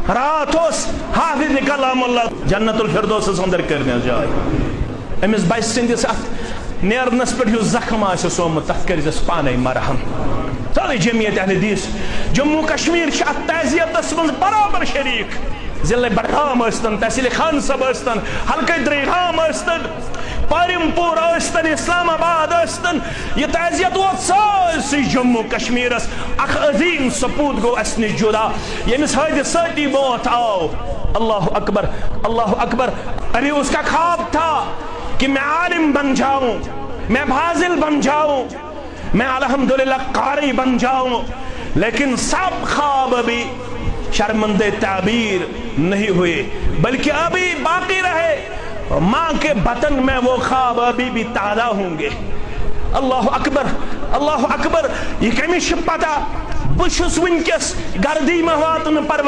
رات اس حافظ کلام اللہ جنت الفردوس اندر کرنے جائے امس بچ سندس ات نیرنس پہ زخم آسہ سومت تک کرس پانے مرہم ساری جمعیت اہل حدیث جموں کشمیر ات تعزیتس من برابر شریک ضلع بڈگام ٲسۍتن تحصیل خان صٲب ٲسۍتن حلقہ درگام ٲسۍتن پارم پور ٲسۍتن اسلام آباد ٲسۍتن یہ تعزیت ووت سٲرسٕے جموں کشمیرس اکھ عظیم سپوت گو اس نش جدا ییٚمِس حٲدثٲتی موت آو اللہ اکبر اللہ اکبر ابھی اس کا خواب تھا کہ میں عالم بن جاؤں میں فاضل بن جاؤں میں الحمدللہ قاری بن جاؤں لیکن سب خواب ابھی شرمندہ تعبیر نہیں ہوئے بلکہ ابھی باقی رہے ماں کے بطن میں وہ خواب ابھی بھی تازہ ہوں گے اللہ اکبر یہ کمی پتہ بشس ونکس گردی میں واتن پرور